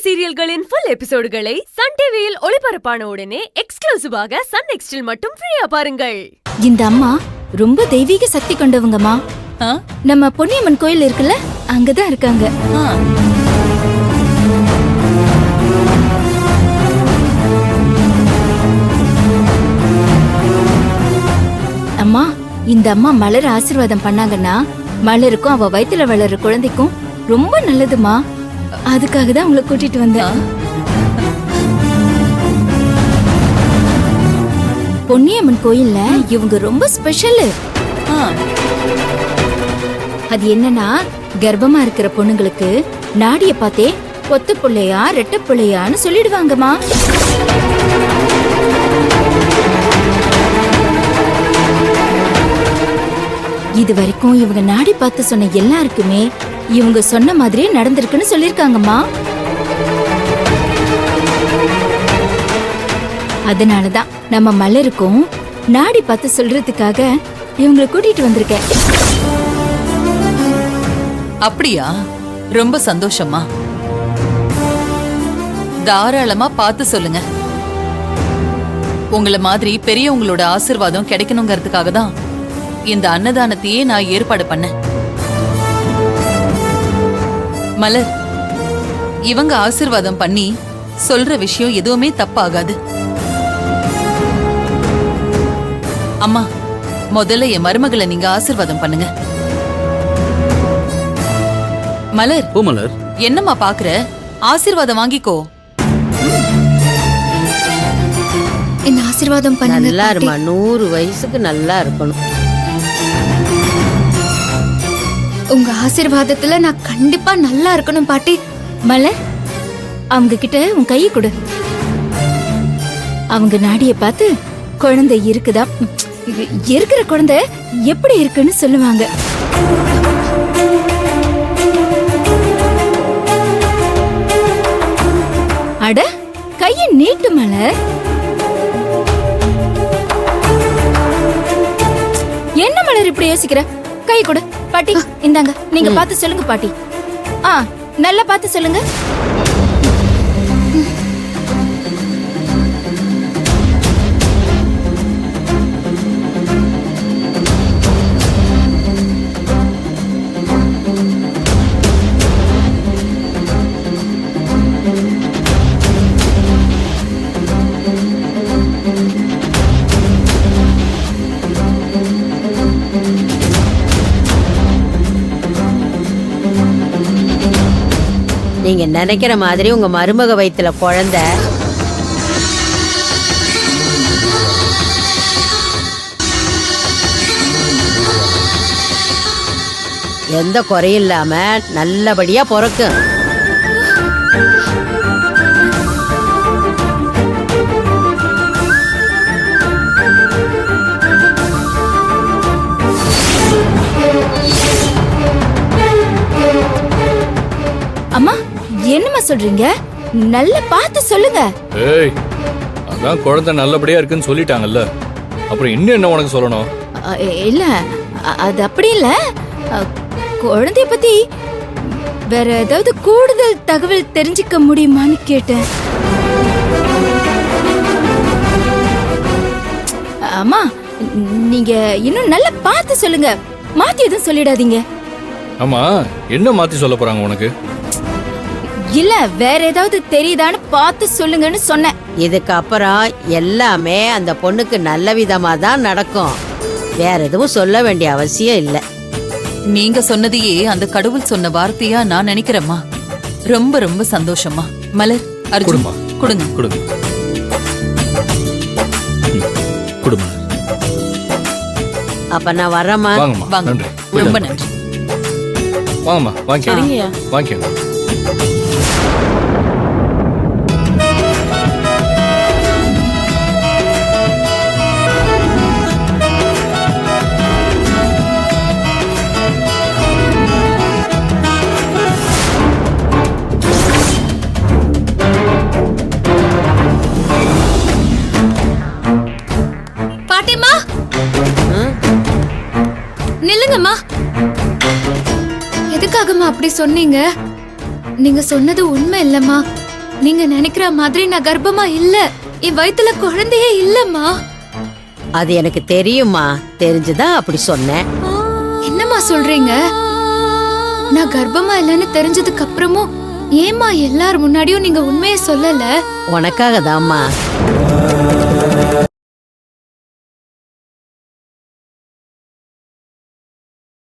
சீரியல்களின் full எபிசோடுகளை Sun டிவியில் ஒளிபரப்பான உடனே எக்ஸ்க்ளூசிவாக சன் நெக்ஸ்டில் மட்டும் ஃப்ரீயா பாருங்கள். இந்த அம்மா ரொம்ப தெய்வீக சக்தி கொண்டவங்கம்மா. நம்ம பொன்னியம்மன் கோயில் இருக்குல்ல, அங்கதான் இருக்காங்க. அம்மா, இந்த அம்மா மலர் ஆசீர்வாதம் பண்ணாங்கன்னா மலருக்கும் அவ வயித்துல வளர்ற குழந்தைக்கும் ரொம்ப நல்லதுமா. அதுக்காக தான் உங்களை கூட்டிட்டு வந்தேன். பொன்னியம்மன் கோயில்ல இவங்க ரொம்ப ஸ்பெஷல். அது என்னன்னா, கர்ப்பமா இருக்கிற பொண்ணுங்களுக்கு நாடிய பார்த்தே கொத்த பிள்ளையா ரெட்ட பிள்ளையான்னு சொல்லிடுவாங்கம்மா. இது வரைக்கும் இவங்க நாடி பார்த்து சொன்ன எல்லாருக்குமே இவங்க சொன்ன மாதிரியே நடந்திருக்குன்னு சொல்லிருக்காங்கம்மா. அதனாலதான் நம்ம மலருக்கும் நாடி பார்த்து சொல்றதுக்காக இவங்களை கூட்டிட்டு வந்திருக்கேன். அப்படியா? ரொம்ப சந்தோஷமா. தாராளமா பார்த்து சொல்லுங்க. உங்கள மாதிரி பெரியவங்களோட ஆசீர்வாதம் கிடைக்கணுங்கிறதுக்காக தான் இந்த அன்னதானத்தையே நான் ஏற்பாடு பண்ணேன். மலர், இவங்க ஆசீர்வாதம் பண்ணி சொல்ற விஷயம் எதுவுமே தப்பாகாது. அம்மா, முதல்ல என் மருமகளை நீங்க ஆசீர்வாதம் பண்ணுங்க. மலர், மலர், என்னம்மா பாக்குற? ஆசீர்வாதம் வாங்கிக்கோ. இந்த ஆசீர்வாதம் பண்ண நல்லா இருமா, 100 வயசுக்கு நல்லா இருக்கணும். உங்க ஆசீர்வாதத்துல நான் கண்டிப்பா நல்லா இருக்கணும் பாட்டி. மலர், அவங்க கிட்ட உன் கையை கொடு. அவங்க நாடிய பார்த்து குழந்தை இருக்குதா, இருக்கிற குழந்தை எப்படி இருக்குன்னு சொல்லுவாங்க. அட, கையை நீட்டு மலர். என்ன மலர் இப்படி யோசிக்கிற? கை கொடு பாட்டி. இந்தாங்க, நீங்க பார்த்து சொல்லுங்க பாட்டி. நல்லா பார்த்து சொல்லுங்க. நீங்க நினைக்கிற மாதிரி உங்க மருமக வயித்துல குழந்தை எந்த குறையில்லாம நல்லபடியா பிறக்கும். அம்மா, என்னம்மா சொல்றீங்க? நல்லா பார்த்து சொல்லுங்க. ஏய், அதான் குழந்தை நல்லபடியா இருக்குன்னு சொல்லிட்டாங்கல்ல, அப்புறம் இன்னும் என்ன உனக்கு சொல்லணும்? இல்ல, அது அப்படி இல்ல. குழந்தைய பத்தி வேற ஏதாவது கூடுதல் தகவல் தெரிஞ்சுக்க முடியுமான்னு கேட்டேன். அம்மா, நீங்க இன்னும் நல்லா பார்த்து சொல்லுங்க. மாத்தி எதுவும் சொல்லிடாதீங்க. ஆமா, என்ன மாத்தி சொல்ல போறாங்க உனக்கு? இல்ல, வேற ஏதாவது தெரியுதான்னு பார்த்து சொல்லுங்கன்னு சொன்னேன். இதுக்கு அப்புறம் எல்லாமே அந்த பொண்ணுக்கு நல்ல விதமா தான் நடக்கும். வேற எதுவும் சொல்ல வேண்டிய அவசியம் இல்ல. நீங்க சொன்னதையே அந்த கடவுள் சொன்ன வார்த்தையா நான் நினைக்கிறேம்மா. ரொம்ப ரொம்ப சந்தோஷமா. மலர், அர்ஜுன், கொடுங்க கொடுங்க. கொடுமா. அப்ப நான் வரேம்மா. வாங்க. நன்றி, ரொம்ப நன்றி. வாங்கம்மா, வாங்கிக்கோங்க. வாங்கிக்கோங்க. பாட்டிமா, நில்லுங்கம்மா. எதுக்காகம்மா அப்படி சொன்னீங்க? நீங்க சொன்னது உண்மை இல்லம்மா. நீங்க நினைக்கிற மாதிரி நான் கர்ப்பமா இல்ல. என் வயித்துல குழந்தையே இல்லம்மா. அது எனக்கு தெரியுமா, தெரிஞ்சுதான் அப்படி சொன்னேன். என்னம்மா சொல்றீங்க? நான் கர்ப்பமா இல்லைன்னு தெரிஞ்சதுக்கு அப்புறமும் ஏம்மா எல்லார் முன்னாடியும் நீங்க உண்மையை சொல்லல? உனக்காக தான்மா.